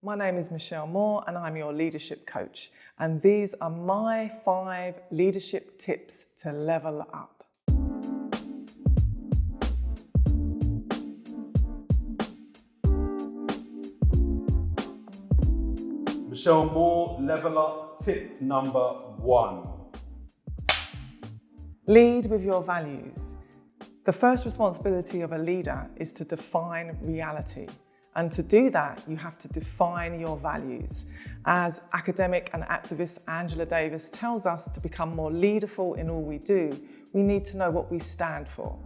My name is Michelle Moore and I'm your leadership coach. And these are my 5 leadership tips to level up. Michelle Moore, level up tip number 1. Lead with your values. The first responsibility of a leader is to define reality. And to do that, you have to define your values. As academic and activist Angela Davis tells us, to become more leaderful in all we do, we need to know what we stand for.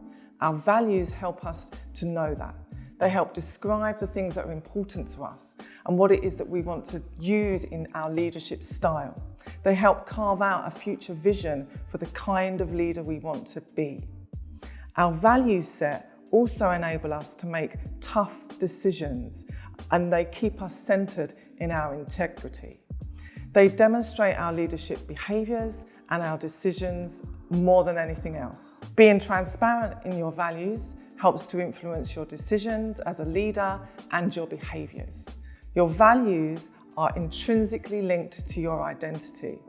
Our values help us to know that. They help describe the things that are important to us and what it is that we want to use in our leadership style. They help carve out a future vision for the kind of leader we want to be. Our values set also enable us to make tough decisions, and they keep us centered in our integrity. They demonstrate our leadership behaviors and our decisions more than anything else. Being transparent in your values helps to influence your decisions as a leader and your behaviors. Your values are intrinsically linked to your identity.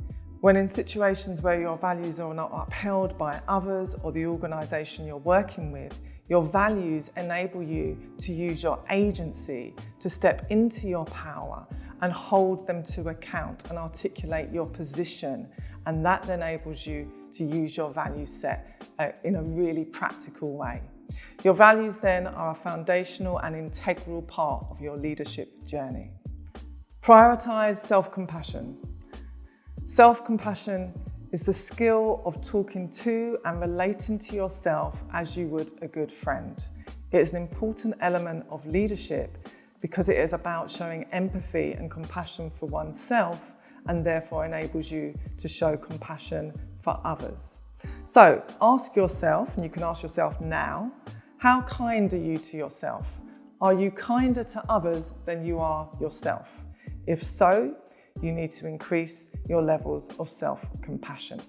When in situations where your values are not upheld by others or the organisation you're working with, your values enable you to use your agency to step into your power and hold them to account and articulate your position. And that enables you to use your value set in a really practical way. Your values then are a foundational and integral part of your leadership journey. Prioritise self-compassion. Self-compassion is the skill of talking to and relating to yourself as you would a good friend. It is an important element of leadership because it is about showing empathy and compassion for oneself, and therefore enables you to show compassion for others. So ask yourself, and you can ask yourself now, how kind are you to yourself? Are you kinder to others than you are yourself? If so, you need to increase your levels of self-compassion.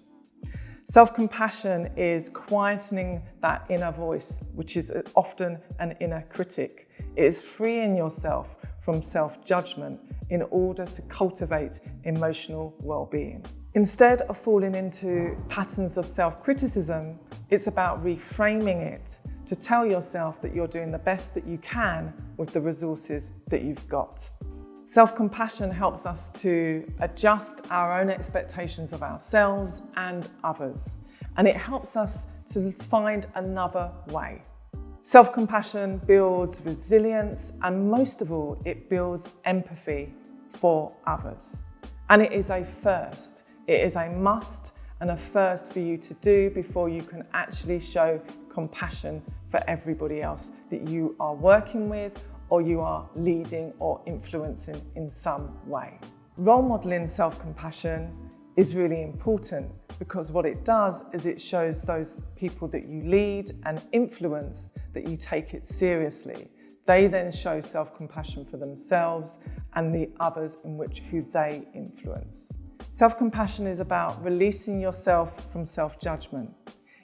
Self-compassion is quietening that inner voice, which is often an inner critic. It is freeing yourself from self-judgment in order to cultivate emotional well-being. Instead of falling into patterns of self-criticism, it's about reframing it to tell yourself that you're doing the best that you can with the resources that you've got. Self-compassion helps us to adjust our own expectations of ourselves and others, and it helps us to find another way. Self-compassion builds resilience, and most of all, it builds empathy for others. And it is a first. It is a must and a first for you to do before you can actually show compassion for everybody else that you are working with or you are leading or influencing in some way. Role modeling self-compassion is really important because what it does is it shows those people that you lead and influence that you take it seriously. They then show self-compassion for themselves and the others who they influence. Self-compassion is about releasing yourself from self-judgment.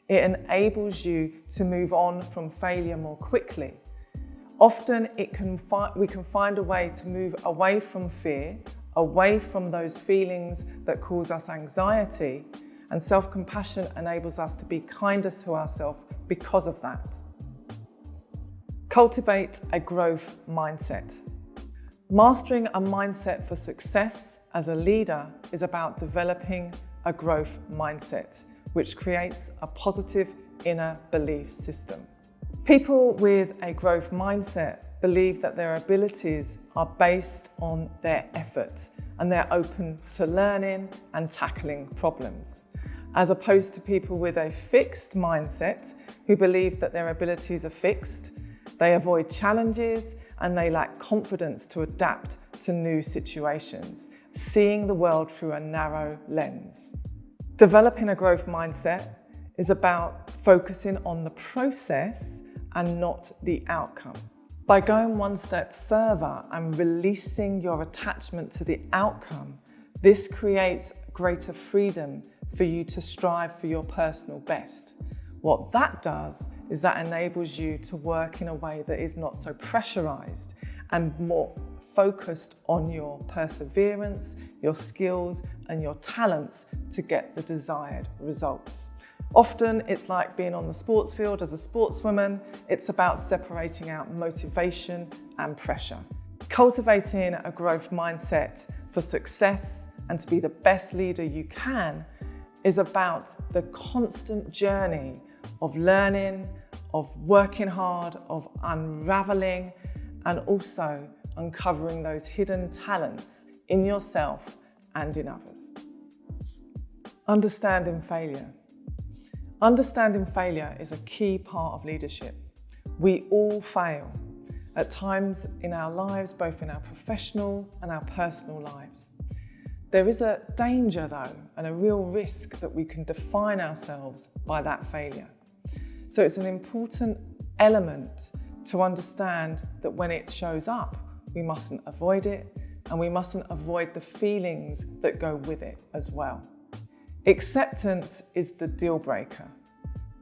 It enables you to move on from failure more quickly. Often we can find a way to move away from fear, away from those feelings that cause us anxiety, and self-compassion enables us to be kinder to ourselves because of that. Cultivate a growth mindset. Mastering a mindset for success as a leader is about developing a growth mindset, which creates a positive inner belief system. People with a growth mindset believe that their abilities are based on their effort and they're open to learning and tackling problems. As opposed to people with a fixed mindset who believe that their abilities are fixed, they avoid challenges and they lack confidence to adapt to new situations, seeing the world through a narrow lens. Developing a growth mindset is about focusing on the process and not the outcome. By going one step further and releasing your attachment to the outcome, this creates greater freedom for you to strive for your personal best. What that does is that enables you to work in a way that is not so pressurized and more focused on your perseverance, your skills, and your talents to get the desired results. Often it's like being on the sports field as a sportswoman. It's about separating out motivation and pressure. Cultivating a growth mindset for success and to be the best leader you can is about the constant journey of learning, of working hard, of unraveling, and also uncovering those hidden talents in yourself and in others. Understanding failure. Understanding failure is a key part of leadership. We all fail at times in our lives, both in our professional and our personal lives. There is a danger though, and a real risk that we can define ourselves by that failure. So it's an important element to understand that when it shows up, we mustn't avoid it, and we mustn't avoid the feelings that go with it as well. Acceptance is the deal breaker.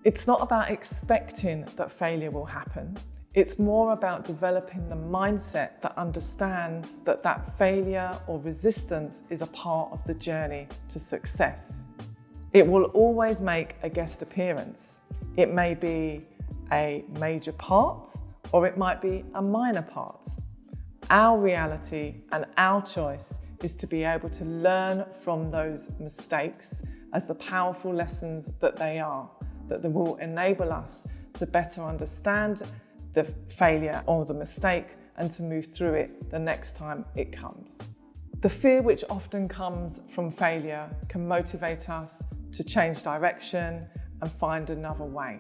It's not about expecting that failure will happen. It's more about developing the mindset that understands that that failure or resistance is a part of the journey to success. It will always make a guest appearance. It may be a major part, or it might be a minor part. Our reality and our choice is to be able to learn from those mistakes as the powerful lessons that they are, that will enable us to better understand the failure or the mistake and to move through it the next time it comes. The fear which often comes from failure can motivate us to change direction and find another way.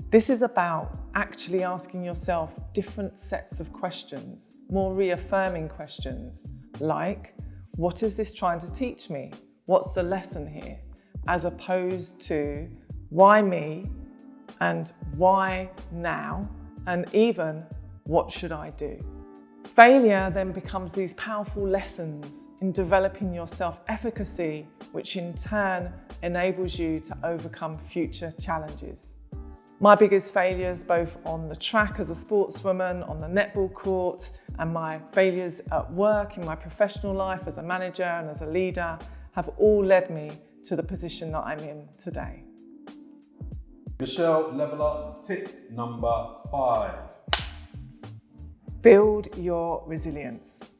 This is about actually asking yourself different sets of questions, more reaffirming questions, like, what is this trying to teach me? What's the lesson here? As opposed to, why me? And why now? And even, what should I do? Failure then becomes these powerful lessons in developing your self-efficacy, which in turn enables you to overcome future challenges. My biggest failures, both on the track as a sportswoman, on the netball court, and my failures at work, in my professional life as a manager and as a leader, have all led me to the position that I'm in today. Michelle, level up tip number 5. Build your resilience.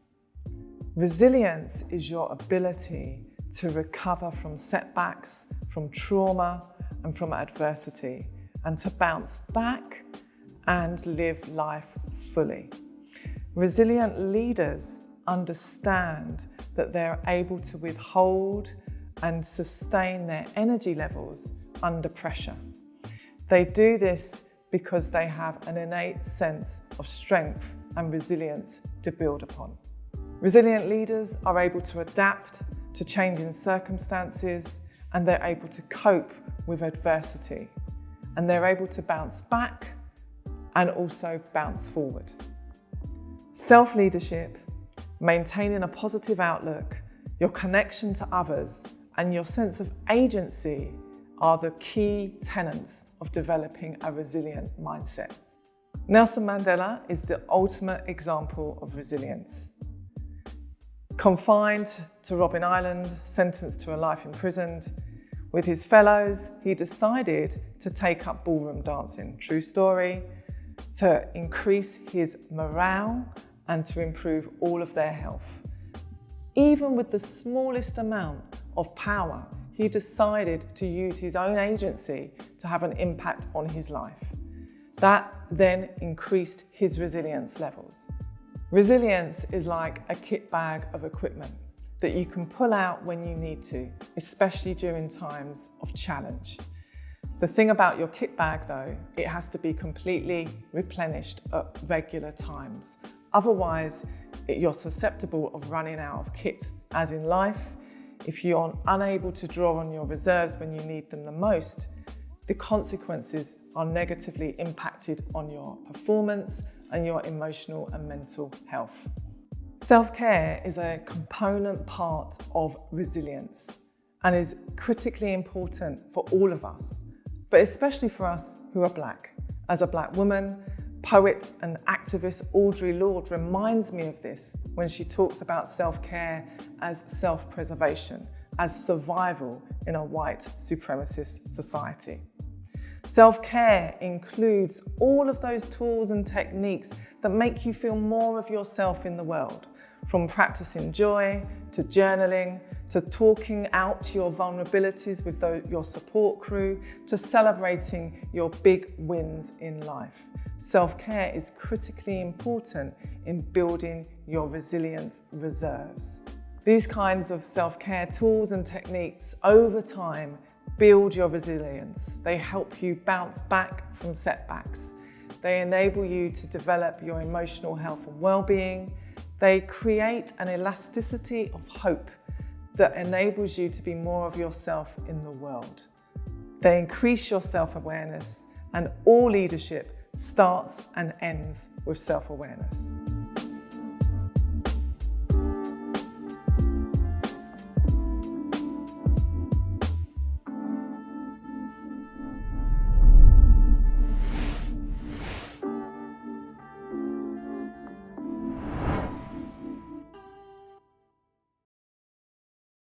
Resilience is your ability to recover from setbacks, from trauma, and from adversity, and to bounce back and live life fully. Resilient leaders understand that they're able to withhold and sustain their energy levels under pressure. They do this because they have an innate sense of strength and resilience to build upon. Resilient leaders are able to adapt to changing circumstances, and they're able to cope with adversity, and they're able to bounce back and also bounce forward. Self-leadership, maintaining a positive outlook, your connection to others, and your sense of agency are the key tenets of developing a resilient mindset. Nelson Mandela is the ultimate example of resilience. Confined to Robben Island, sentenced to a life imprisoned, with his fellows, he decided to take up ballroom dancing, true story, to increase his morale and to improve all of their health. Even with the smallest amount of power, he decided to use his own agency to have an impact on his life. That then increased his resilience levels. Resilience is like a kit bag of equipment that you can pull out when you need to, especially during times of challenge. The thing about your kit bag though, it has to be completely replenished at regular times. Otherwise, you're susceptible of running out of kit, as in life. If you're unable to draw on your reserves when you need them the most, the consequences are negatively impacted on your performance and your emotional and mental health. Self-care is a component part of resilience and is critically important for all of us, but especially for us who are Black. As a Black woman, Poet and activist Audre Lorde reminds me of this when she talks about self-care as self-preservation, as survival in a white supremacist society. Self-care includes all of those tools and techniques that make you feel more of yourself in the world, from practicing joy, to journaling, to talking out to your vulnerabilities with your support crew, to celebrating your big wins in life. Self-care is critically important in building your resilient reserves. These kinds of self-care tools and techniques over time build your resilience. They help you bounce back from setbacks. They enable you to develop your emotional health and well-being. They create an elasticity of hope that enables you to be more of yourself in the world. They increase your self-awareness, and all leadership starts and ends with self-awareness.